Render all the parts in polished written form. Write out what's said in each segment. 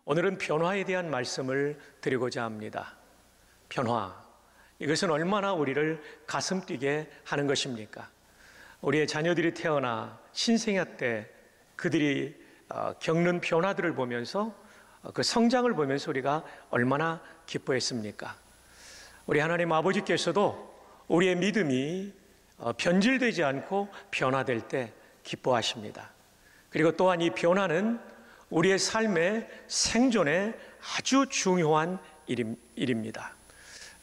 오늘은 변화에 대한 말씀을 드리고자 합니다. 변화, 이것은 얼마나 우리를 가슴 뛰게 하는 것입니까? 우리의 자녀들이 태어나 신생아 때 그들이 겪는 변화들을 보면서 그 성장을 보면서 우리가 얼마나 기뻐했습니까? 우리 하나님 아버지께서도 우리의 믿음이 변질되지 않고 변화될 때 기뻐하십니다. 그리고 또한 이 변화는 우리의 삶의 생존에 아주 중요한 일입니다.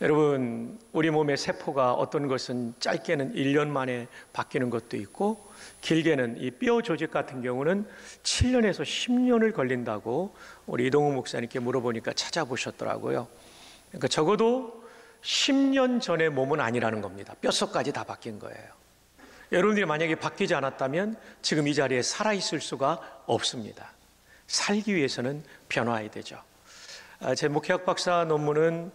여러분, 우리 몸의 세포가 어떤 것은 짧게는 1년 만에 바뀌는 것도 있고 길게는 이 뼈 조직 같은 경우는 7년에서 10년을 걸린다고 우리 이동우 목사님께 물어보니까 찾아보셨더라고요. 그러니까 적어도 10년 전의 몸은 아니라는 겁니다. 뼛속까지 다 바뀐 거예요. 여러분들이 만약에 바뀌지 않았다면 지금 이 자리에 살아있을 수가 없습니다. 살기 위해서는 변화해야 되죠. 제 목회학 박사 논문은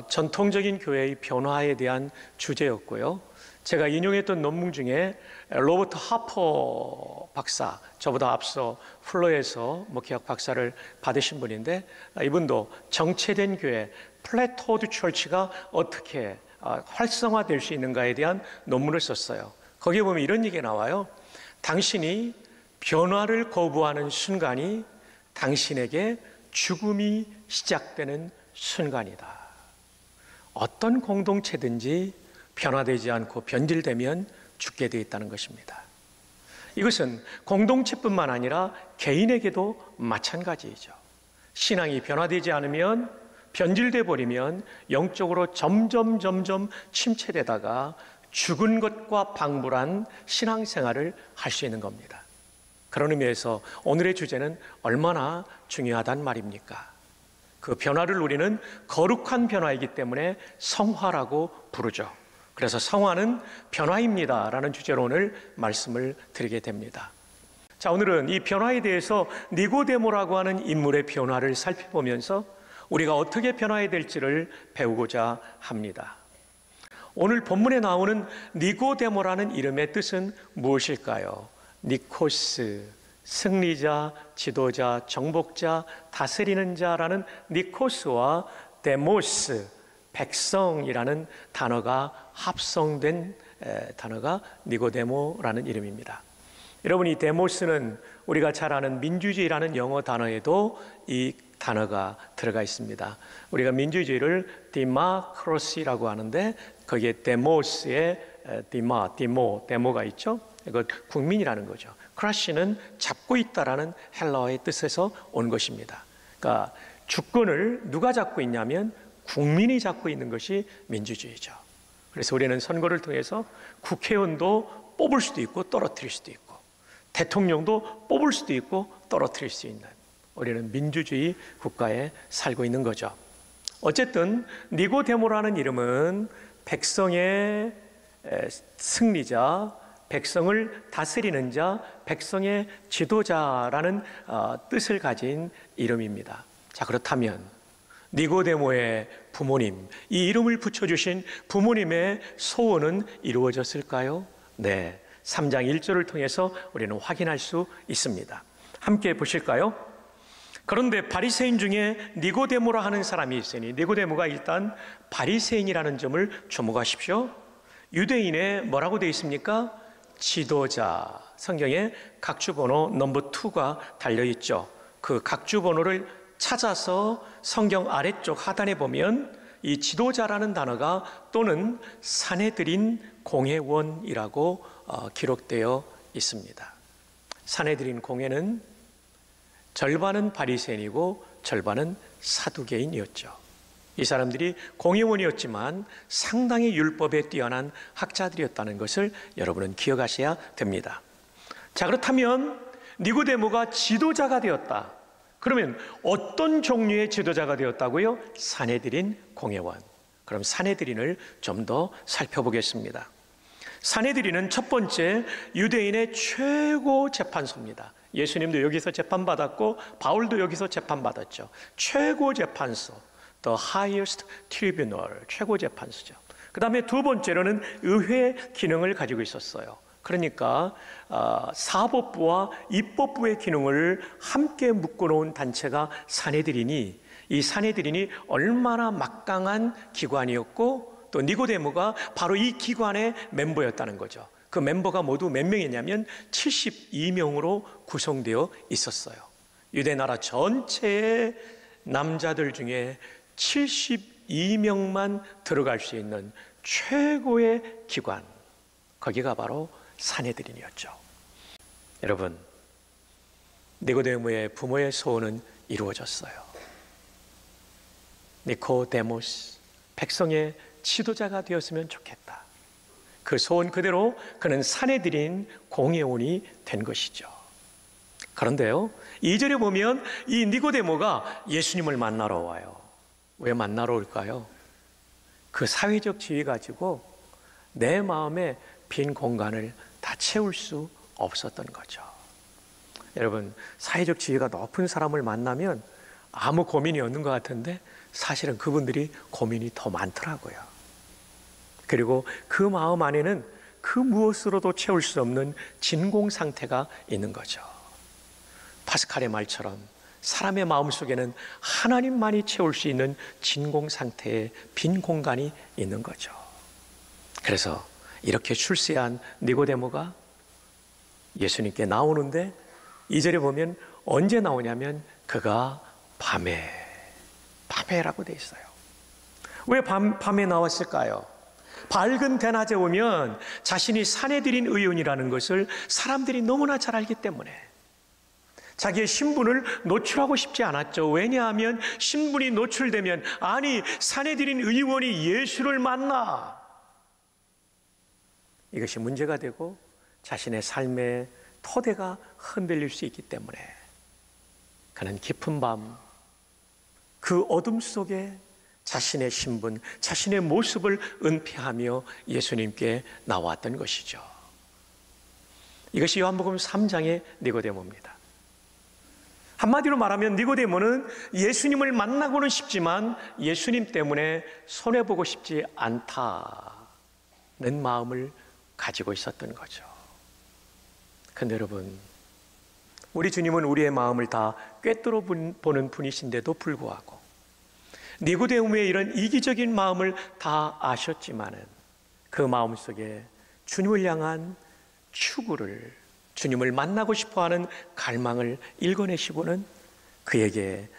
전통적인 교회의 변화에 대한 주제였고요. 제가 인용했던 논문 중에 로버트 하퍼 박사, 저보다 앞서 플로에서 목회학 박사를 받으신 분인데, 이분도 정체된 교회, 플래토드 처치가 어떻게 활성화될 수 있는가에 대한 논문을 썼어요. 거기에 보면 이런 얘기가 나와요. 당신이 변화를 거부하는 순간이 당신에게 죽음이 시작되는 순간이다. 어떤 공동체든지 변화되지 않고 변질되면 죽게 되어 있다는 것입니다. 이것은 공동체뿐만 아니라 개인에게도 마찬가지이죠. 신앙이 변화되지 않으면, 변질돼 버리면 영적으로 점점 침체되다가 죽은 것과 방불한 신앙생활을 할 수 있는 겁니다. 그런 의미에서 오늘의 주제는 얼마나 중요하단 말입니까? 그 변화를 우리는 거룩한 변화이기 때문에 성화라고 부르죠. 그래서 성화는 변화입니다 라는 주제로 오늘 말씀을 드리게 됩니다. 자, 오늘은 이 변화에 대해서 니고데모라고 하는 인물의 변화를 살펴보면서 우리가 어떻게 변화해야 될지를 배우고자 합니다. 오늘 본문에 나오는 니고데모라는 이름의 뜻은 무엇일까요? 니코스, 승리자, 지도자, 정복자, 다스리는 자라는 니코스와 데모스, 백성이라는 단어가 합성된 단어가 니고데모라는 이름입니다. 여러분, 이 데모스는 우리가 잘 아는 민주주의라는 영어 단어에도 이 단어가 들어가 있습니다. 우리가 민주주의를 디마크로시라고 하는데 거기에 데모스에 데모가 있죠. 이거 국민이라는 거죠. 크라시는 잡고 있다라는 헬라어의 뜻에서 온 것입니다. 그러니까 주권을 누가 잡고 있냐면 국민이 잡고 있는 것이 민주주의죠. 그래서 우리는 선거를 통해서 국회의원도 뽑을 수도 있고 떨어뜨릴 수도 있고, 대통령도 뽑을 수도 있고 떨어뜨릴 수 있는, 우리는 민주주의 국가에 살고 있는 거죠. 어쨌든 니고데모라는 이름은 백성의 승리자, 백성을 다스리는 자, 백성의 지도자라는 뜻을 가진 이름입니다. 자, 그렇다면 니고데모의 부모님, 이 이름을 붙여주신 부모님의 소원은 이루어졌을까요? 네, 3장 1절을 통해서 우리는 확인할 수 있습니다. 함께 보실까요? 그런데 바리새인 중에 니고데모라 하는 사람이 있으니, 니고데모가 일단 바리새인이라는 점을 주목하십시오. 유대인에 뭐라고 되어 있습니까? 지도자. 성경에 각주번호 넘버 2가 달려있죠. 그 각주번호를 찾아서 성경 아래쪽 하단에 보면 이 지도자라는 단어가 또는 산헤드린 공회원이라고 기록되어 있습니다. 산헤드린 공회는 절반은 바리새인이고 절반은 사두개인이었죠. 이 사람들이 공회원이었지만 상당히 율법에 뛰어난 학자들이었다는 것을 여러분은 기억하셔야 됩니다. 자, 그렇다면 니고데모가 지도자가 되었다. 그러면 어떤 종류의 지도자가 되었다고요? 산헤드린 공회원. 그럼 산헤드린을 좀 더 살펴보겠습니다. 산헤드린은 첫 번째 유대인의 최고 재판소입니다. 예수님도 여기서 재판받았고 바울도 여기서 재판받았죠. 최고 재판소, the highest tribunal, 최고 재판소죠. 그 다음에 두 번째로는 의회 기능을 가지고 있었어요. 그러니까 사법부와 입법부의 기능을 함께 묶어놓은 단체가 산헤드린이, 이 산헤드린이 얼마나 막강한 기관이었고 또 니고데모가 바로 이 기관의 멤버였다는 거죠. 그 멤버가 모두 몇 명이냐면 72명으로 구성되어 있었어요. 유대 나라 전체의 남자들 중에 72명만 들어갈 수 있는 최고의 기관, 거기가 바로 산헤드린이었죠. 여러분, 니고데모의 부모의 소원은 이루어졌어요. 니코데모스, 백성의 지도자가 되었으면 좋겠다. 그 소원 그대로 그는 산헤드린 공회원이 된 것이죠. 그런데요, 2절에 보면 이 니고데모가 예수님을 만나러 와요. 왜 만나러 올까요? 그 사회적 지위 가지고 내 마음에 빈 공간을 다 채울 수 없었던 거죠. 여러분, 사회적 지위가 높은 사람을 만나면 아무 고민이 없는 것 같은데 사실은 그분들이 고민이 더 많더라고요. 그리고 그 마음 안에는 그 무엇으로도 채울 수 없는 진공 상태가 있는 거죠. 파스칼의 말처럼 사람의 마음속에는 하나님만이 채울 수 있는 진공 상태의 빈 공간이 있는 거죠. 그래서 이렇게 출세한 니고데모가 예수님께 나오는데 2절에 보면 언제 나오냐면 그가 밤에라고 돼 있어요. 왜 밤에 나왔을까요? 밝은 대낮에 오면 자신이 산헤드린 의원이라는 것을 사람들이 너무나 잘 알기 때문에 자기의 신분을 노출하고 싶지 않았죠. 왜냐하면 신분이 노출되면 아니 산헤드린 의원이 예수를 만나, 이것이 문제가 되고 자신의 삶의 토대가 흔들릴 수 있기 때문에 그는 깊은 밤 그 어둠 속에 자신의 신분, 자신의 모습을 은폐하며 예수님께 나왔던 것이죠. 이것이 요한복음 3장의 니고데모입니다. 한마디로 말하면 니고데모는 예수님을 만나고는 싶지만 예수님 때문에 손해보고 싶지 않다는 마음을 가지고 있었던 거죠. 그런데 여러분, 우리 주님은 우리의 마음을 다 꿰뚫어 보는 분이신데도 불구하고 니고데모의 이런 이기적인 마음을 다 아셨지만은 그 마음속에 주님을 향한 추구를, 주님을 만나고 싶어하는 갈망을 읽어내시고는 그에게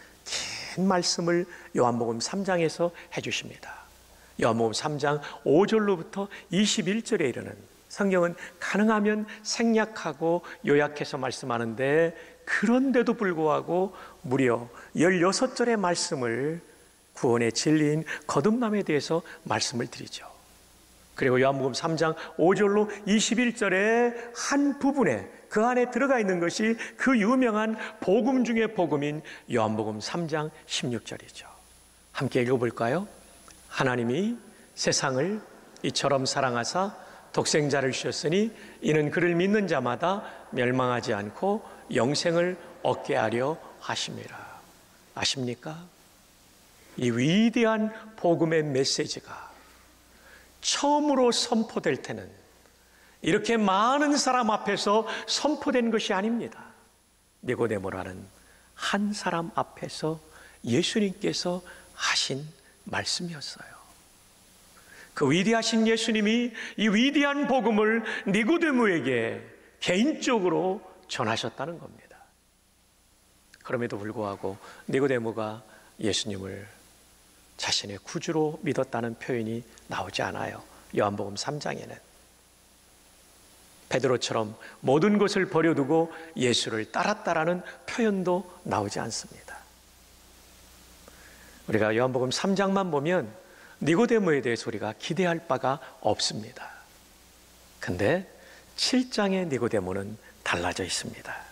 긴 말씀을 요한복음 3장에서 해주십니다. 요한복음 3장 5절로부터 21절에 이르는, 성경은 가능하면 생략하고 요약해서 말씀하는데 그런데도 불구하고 무려 16절의 말씀을 구원의 진리인 거듭남에 대해서 말씀을 드리죠. 그리고 요한복음 3장 5절로 21절의 한 부분에 그 안에 들어가 있는 것이 그 유명한 복음 중의 복음인 요한복음 3장 16절이죠. 함께 읽어볼까요? 하나님이 세상을 이처럼 사랑하사 독생자를 주셨으니 이는 그를 믿는 자마다 멸망하지 않고 영생을 얻게 하려 하심이라. 아십니까? 이 위대한 복음의 메시지가 처음으로 선포될 때는 이렇게 많은 사람 앞에서 선포된 것이 아닙니다. 니고데모라는 한 사람 앞에서 예수님께서 하신 말씀이었어요. 그 위대하신 예수님이 이 위대한 복음을 니고데모에게 개인적으로 전하셨다는 겁니다. 그럼에도 불구하고 니고데모가 예수님을 자신의 구주로 믿었다는 표현이 나오지 않아요. 요한복음 3장에는 베드로처럼 모든 것을 버려두고 예수를 따랐다라는 표현도 나오지 않습니다. 우리가 요한복음 3장만 보면 니고데모에 대해서 우리가 기대할 바가 없습니다. 근데 7장의 니고데모는 달라져 있습니다.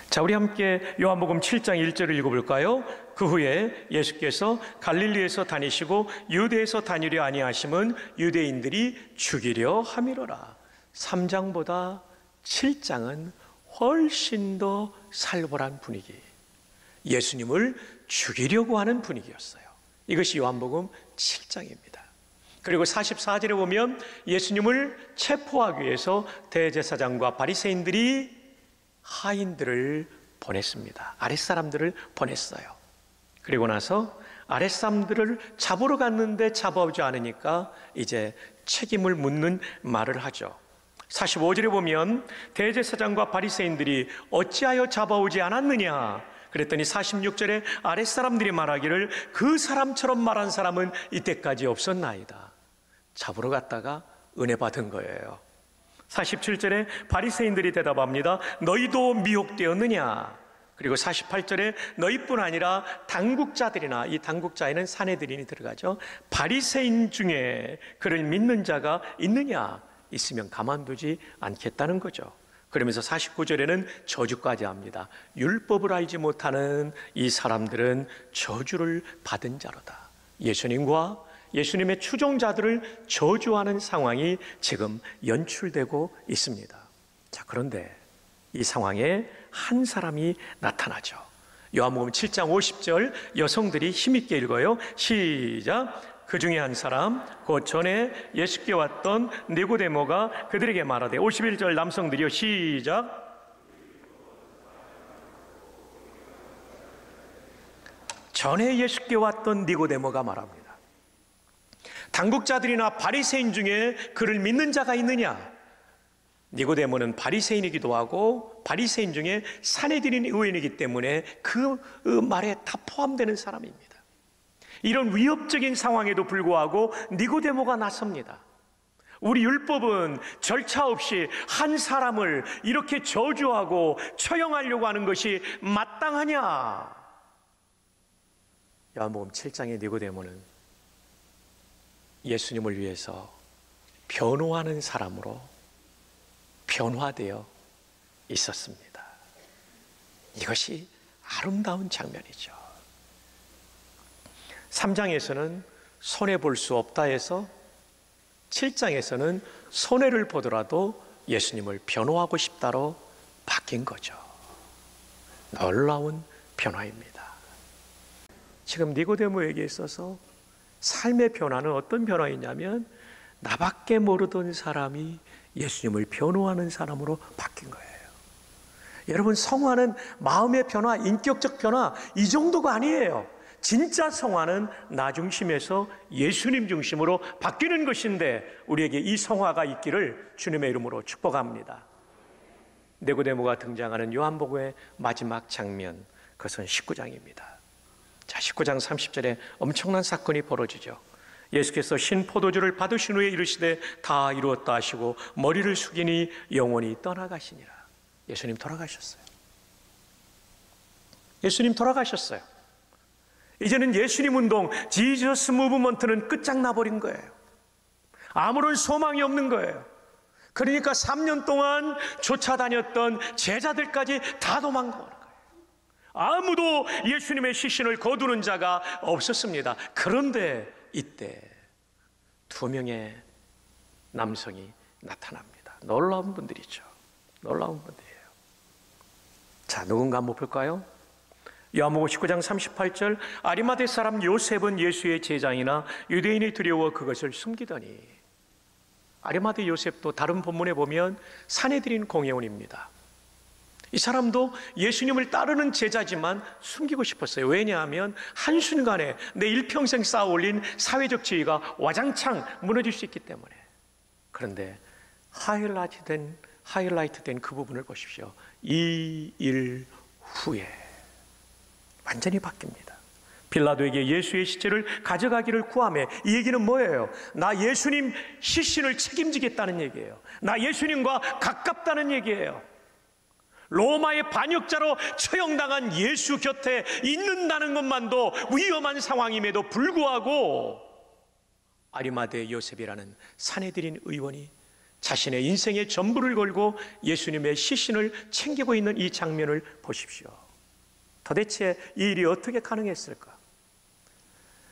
자, 우리 함께 요한복음 7장 1절을 읽어볼까요? 그 후에 예수께서 갈릴리에서 다니시고 유대에서 다니려 아니하심은 유대인들이 죽이려 함이로라. 3장보다 7장은 훨씬 더 살벌한 분위기, 예수님을 죽이려고 하는 분위기였어요. 이것이 요한복음 7장입니다. 그리고 44절에 보면 예수님을 체포하기 위해서 대제사장과 바리새인들이 하인들을 보냈습니다. 아랫사람들을 보냈어요. 그리고 나서 아랫사람들을 잡으러 갔는데 잡아오지 않으니까 이제 책임을 묻는 말을 하죠. 45절에 보면 대제사장과 바리새인들이 어찌하여 잡아오지 않았느냐 그랬더니 46절에 아랫사람들이 말하기를 그 사람처럼 말한 사람은 이때까지 없었나이다. 잡으러 갔다가 은혜 받은 거예요. 47절에 바리새인들이 대답합니다. 너희도 미혹되었느냐? 그리고 48절에 너희뿐 아니라 당국자들이나, 이 당국자에는 산헤드린이 들어가죠. 바리새인 중에 그를 믿는 자가 있느냐? 있으면 가만두지 않겠다는 거죠. 그러면서 49절에는 저주까지 합니다. 율법을 알지 못하는 이 사람들은 저주를 받은 자로다. 예수님과 예수님의 추종자들을 저주하는 상황이 지금 연출되고 있습니다. 자, 그런데 이 상황에 한 사람이 나타나죠. 요한복음 7장 50절 여성들이 힘있게 읽어요. 시작. 그 중에 한 사람 곧 전에 예수께 왔던 니고데모가 그들에게 말하되 51절 남성들이요. 시작. 전에 예수께 왔던 니고데모가 말합니다. 당국자들이나 바리새인 중에 그를 믿는 자가 있느냐? 니고데모는 바리새인이기도 하고 바리새인 중에 산헤드린 의원이기 때문에 그 말에 다 포함되는 사람입니다. 이런 위협적인 상황에도 불구하고 니고데모가 나섭니다. 우리 율법은 절차 없이 한 사람을 이렇게 저주하고 처형하려고 하는 것이 마땅하냐? 요한복음 7장의 니고데모는 예수님을 위해서 변호하는 사람으로 변화되어 있었습니다. 이것이 아름다운 장면이죠. 3장에서는 손해볼 수 없다 해서 7장에서는 손해를 보더라도 예수님을 변호하고 싶다로 바뀐 거죠. 놀라운 변화입니다. 지금 니고데모에게 있어서 삶의 변화는 어떤 변화이냐면 나밖에 모르던 사람이 예수님을 변호하는 사람으로 바뀐 거예요. 여러분, 성화는 마음의 변화, 인격적 변화 이 정도가 아니에요. 진짜 성화는 나 중심에서 예수님 중심으로 바뀌는 것인데 우리에게 이 성화가 있기를 주님의 이름으로 축복합니다. 니고데모가 등장하는 요한복음의 마지막 장면, 그것은 19장입니다. 자, 19장 30절에 엄청난 사건이 벌어지죠. 예수께서 신 포도주를 받으신 후에 이르시되 다 이루었다 하시고 머리를 숙이니 영원히 떠나가시니라. 예수님 돌아가셨어요. 예수님 돌아가셨어요. 이제는 예수님 운동, 지저스 무브먼트는 끝장나버린 거예요. 아무런 소망이 없는 거예요. 그러니까 3년 동안 쫓아다녔던 제자들까지 다 도망가는 거예요. 아무도 예수님의 시신을 거두는 자가 없었습니다. 그런데 이때 2명의 남성이 나타납니다. 놀라운 분들이죠. 놀라운 분들이에요. 자, 누군가 한번 볼까요? 요한복음 19장 38절 아리마대 사람 요셉은 예수의 제자이나 유대인이 두려워 그것을 숨기더니. 아리마대 요셉도 다른 본문에 보면 산헤드린 공회원입니다. 이 사람도 예수님을 따르는 제자지만 숨기고 싶었어요. 왜냐하면 한순간에 내 일평생 쌓아올린 사회적 지위가 와장창 무너질 수 있기 때문에. 그런데 하이라이트 된 그 부분을 보십시오. 이 일 후에 완전히 바뀝니다. 빌라도에게 예수의 시체를 가져가기를 구하며, 이 얘기는 뭐예요? 나 예수님 시신을 책임지겠다는 얘기예요. 나 예수님과 가깝다는 얘기예요. 로마의 반역자로 처형당한 예수 곁에 있는다는 것만도 위험한 상황임에도 불구하고 아리마대 요셉이라는 산헤드린 의원이 자신의 인생의 전부를 걸고 예수님의 시신을 챙기고 있는 이 장면을 보십시오. 도대체 이 일이 어떻게 가능했을까?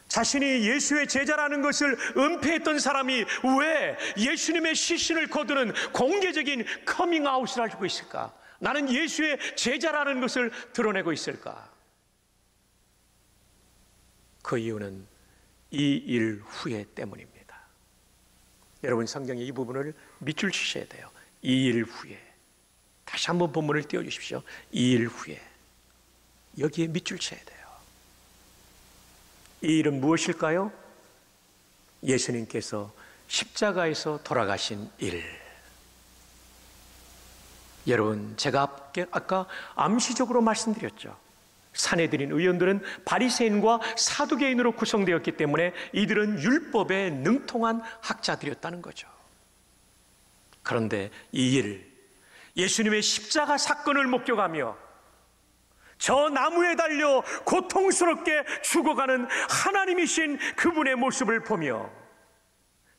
자신이 예수의 제자라는 것을 은폐했던 사람이 왜 예수님의 시신을 거두는 공개적인 커밍아웃을 하고 있을까? 나는 예수의 제자라는 것을 드러내고 있을까? 그 이유는 이 일 후에 때문입니다. 여러분 성경의 이 부분을 밑줄 치셔야 돼요. 2일 후에. 다시 한번 본문을 띄워주십시오. 2일 후에. 여기에 밑줄 쳐야 돼요. 이 일은 무엇일까요? 예수님께서 십자가에서 돌아가신 일. 여러분, 제가 아까 암시적으로 말씀드렸죠. 산헤드린 의원들은 바리새인과 사두개인으로 구성되었기 때문에 이들은 율법에 능통한 학자들이었다는 거죠. 그런데 이 일, 예수님의 십자가 사건을 목격하며 저 나무에 달려 고통스럽게 죽어가는 하나님이신 그분의 모습을 보며,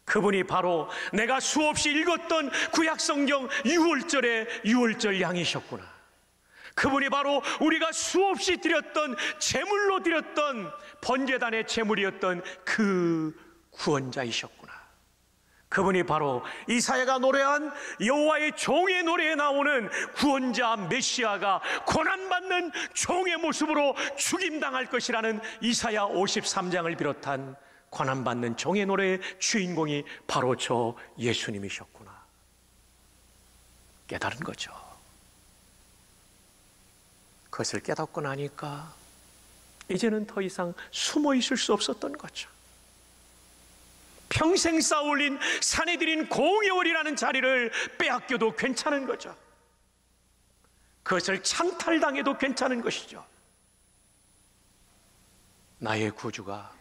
그분이 바로 내가 수없이 읽었던 구약성경 6월절의 6월절 양이셨구나. 그분이 바로 우리가 수없이 드렸던 제물로 드렸던 번제단의 제물이었던 그 구원자이셨구나. 그분이 바로 이사야가 노래한 여호와의 종의 노래에 나오는 구원자 메시아가 고난받는 종의 모습으로 죽임당할 것이라는 이사야 53장을 비롯한 고난받는 종의 노래의 주인공이 바로 저 예수님이셨구나. 깨달은 거죠. 그것을 깨닫고 나니까 이제는 더 이상 숨어 있을 수 없었던 거죠. 평생 쌓아올린 산헤드린 공회원이라는 자리를 빼앗겨도 괜찮은 거죠. 그것을 창탈당해도 괜찮은 것이죠. 나의 구주가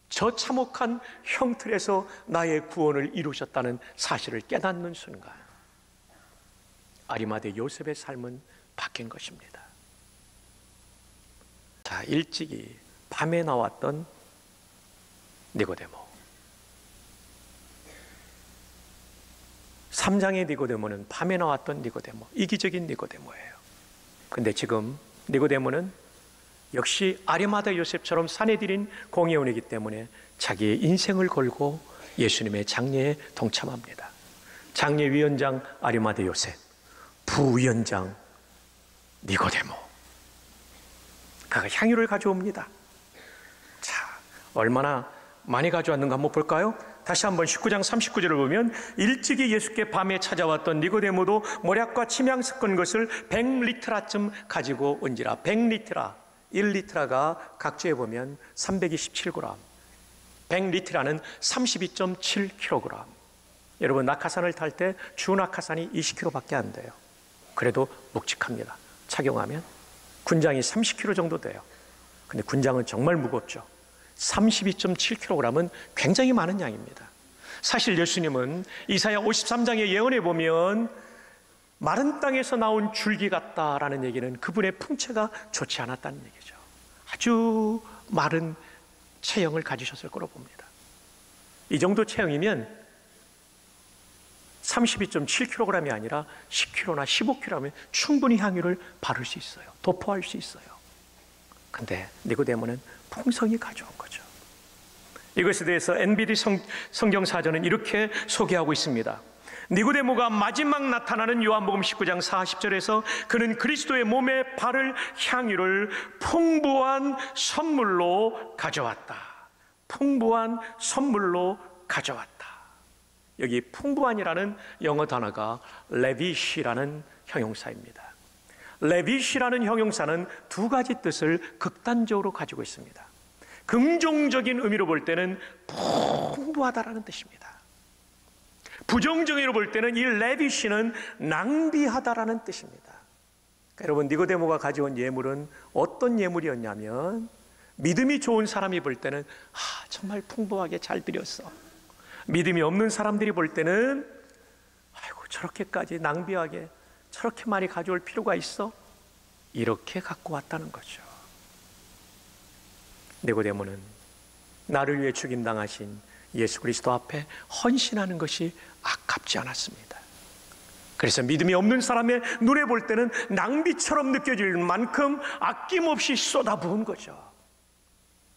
저 참혹한 형틀에서 나의 구원을 이루셨다는 사실을 깨닫는 순간 아리마대 요셉의 삶은 바뀐 것입니다. 자, 일찍이 밤에 나왔던 니고데모, 3장의 니고데모는 밤에 나왔던 니고데모, 이기적인 니고데모예요. 근데 지금 니고데모는 역시 아리마다 요셉처럼 산헤드린 공회원이기 때문에 자기의 인생을 걸고 예수님의 장례에 동참합니다. 장례위원장 아리마다 요셉, 부위원장 니고데모, 그가 향유를 가져옵니다. 자, 얼마나 많이 가져왔는가 한번 볼까요? 다시 한번 19장 39절을 보면, 일찍이 예수께 밤에 찾아왔던 니고데모도 모략과 침향 섞은 것을 100리트라쯤 가지고 온지라. 100리트라, 1리트라가 각주에 보면 327g, 100리트라는 32.7kg. 여러분, 낙하산을 탈 때 주 낙하산이 20kg밖에 안 돼요. 그래도 묵직합니다. 착용하면 군장이 30kg 정도 돼요. 근데 군장은 정말 무겁죠. 32.7kg은 굉장히 많은 양입니다. 사실 예수님은 이사야 53장의 예언에 보면 마른 땅에서 나온 줄기 같다라는 얘기는 그분의 풍채가 좋지 않았다는 얘기죠. 아주 마른 체형을 가지셨을 거로 봅니다. 이 정도 체형이면 32.7kg이 아니라 10kg나 15kg면 충분히 향유를 바를 수 있어요. 도포할 수 있어요. 근데 니고데모는 풍성히 가져온 거죠. 이것에 대해서 NBD 성경사전은 이렇게 소개하고 있습니다. 니고데모가 마지막 나타나는 요한복음 19장 40절에서 그는 그리스도의 몸에 바를 향유를 풍부한 선물로 가져왔다. 풍부한 선물로 가져왔다. 여기 풍부한이라는 영어 단어가 레빗이라는 형용사입니다. 레빗이라는 형용사는 두 가지 뜻을 극단적으로 가지고 있습니다. 긍정적인 의미로 볼 때는 풍부하다라는 뜻입니다. 부정적인 의미로 볼 때는 이 레빗이는 낭비하다라는 뜻입니다. 그러니까 여러분, 니고데모가 가져온 예물은 어떤 예물이었냐면, 믿음이 좋은 사람이 볼 때는 정말 풍부하게 잘 드렸어. 믿음이 없는 사람들이 볼 때는 아이고, 저렇게까지 낭비하게 저렇게 많이 가져올 필요가 있어? 이렇게 갖고 왔다는 거죠. 니고데모는 나를 위해 죽임당하신 예수 그리스도 앞에 헌신하는 것이 아깝지 않았습니다. 그래서 믿음이 없는 사람의 눈에 볼 때는 낭비처럼 느껴질 만큼 아낌없이 쏟아부은 거죠.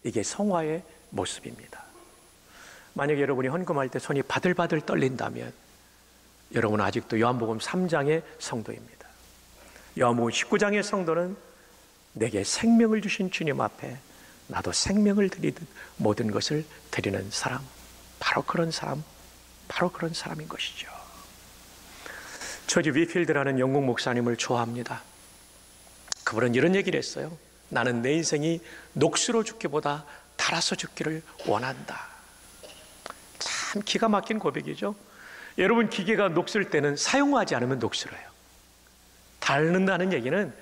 이게 성화의 모습입니다. 만약에 여러분이 헌금할 때 손이 바들바들 떨린다면 여러분은 아직도 요한복음 3장의 성도입니다. 요한복음 19장의 성도는 내게 생명을 주신 주님 앞에 나도 생명을 드리듯 모든 것을 드리는 사람, 바로 그런 사람, 바로 그런 사람인 것이죠. 조지 위필드라는 영국 목사님을 좋아합니다. 그분은 이런 얘기를 했어요. 나는 내 인생이 녹수로 죽기보다 달아서 죽기를 원한다. 참 기가 막힌 고백이죠. 여러분, 기계가 녹슬 때는 사용하지 않으면 녹슬어요. 닳는다는 얘기는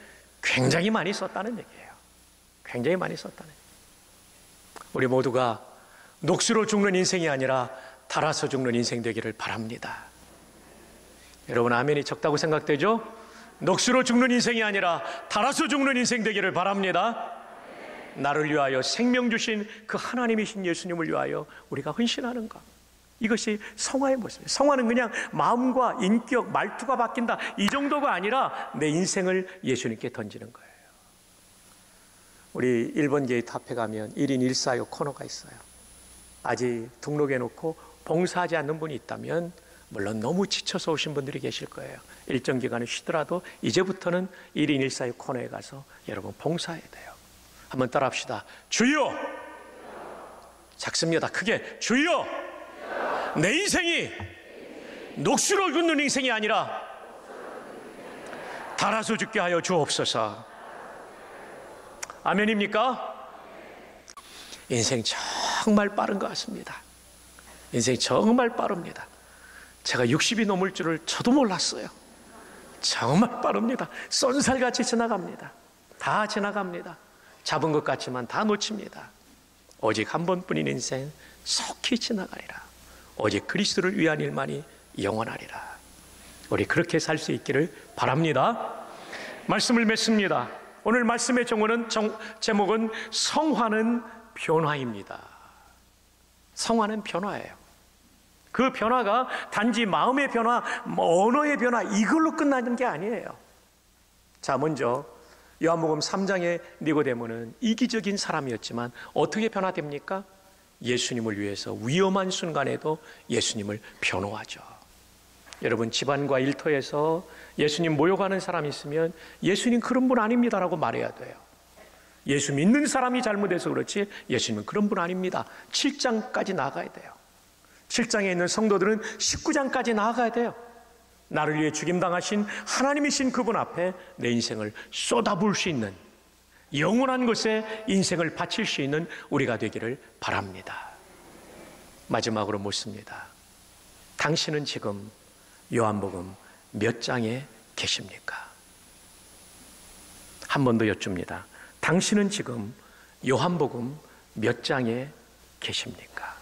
굉장히 많이 썼다는 얘기예요. 굉장히 많이 썼다는 얘기예요. 우리 모두가 녹수로 죽는 인생이 아니라 달아서 죽는 인생 되기를 바랍니다. 여러분, 아멘이 적다고 생각되죠? 녹수로 죽는 인생이 아니라 달아서 죽는 인생 되기를 바랍니다. 나를 위하여 생명 주신 그 하나님이신 예수님을 위하여 우리가 헌신하는 것, 이것이 성화의 모습이에요. 성화는 그냥 마음과 인격, 말투가 바뀐다, 이 정도가 아니라 내 인생을 예수님께 던지는 거예요. 우리 1번 게이트 앞에 가면 1인 1사역 코너가 있어요. 아직 등록해놓고 봉사하지 않는 분이 있다면 물론 너무 지쳐서 오신 분들이 계실 거예요. 일정 기간을 쉬더라도 이제부터는 1인 1사역 코너에 가서 여러분 봉사해야 돼요. 한번 따라 합시다. 주여! 작습니다. 크게. 주여! 내 인생이 녹수로 죽는 인생이 아니라 달아서 죽게 하여 주옵소서. 아멘입니까? 인생 정말 빠른 것 같습니다. 인생이 정말 빠릅니다. 제가 60이 넘을 줄을 저도 몰랐어요. 정말 빠릅니다. 쏜살같이 지나갑니다. 다 지나갑니다. 잡은 것 같지만 다 놓칩니다. 오직 한 번뿐인 인생 속히 지나가리라. 오직 그리스도를 위한 일만이 영원하리라. 우리 그렇게 살 수 있기를 바랍니다. 말씀을 맺습니다. 오늘 말씀의 제목은 성화는 변화입니다. 성화는 변화예요. 그 변화가 단지 마음의 변화, 언어의 변화, 이걸로 끝나는 게 아니에요. 자, 먼저 요한복음 3장의 니고데모는 이기적인 사람이었지만 어떻게 변화됩니까? 예수님을 위해서 위험한 순간에도 예수님을 변호하죠. 여러분, 집안과 일터에서 예수님 모욕하는 사람이 있으면 예수님 그런 분 아닙니다라고 말해야 돼요. 예수 믿는 사람이 잘못해서 그렇지 예수님은 그런 분 아닙니다. 7장까지 나아가야 돼요. 7장에 있는 성도들은 19장까지 나아가야 돼요. 나를 위해 죽임당하신 하나님이신 그분 앞에 내 인생을 쏟아부을 수 있는, 영원한 것에 인생을 바칠 수 있는 우리가 되기를 바랍니다. 마지막으로 묻습니다. 당신은 지금 요한복음 몇 장에 계십니까? 한 번 더 여쭙니다. 당신은 지금 요한복음 몇 장에 계십니까?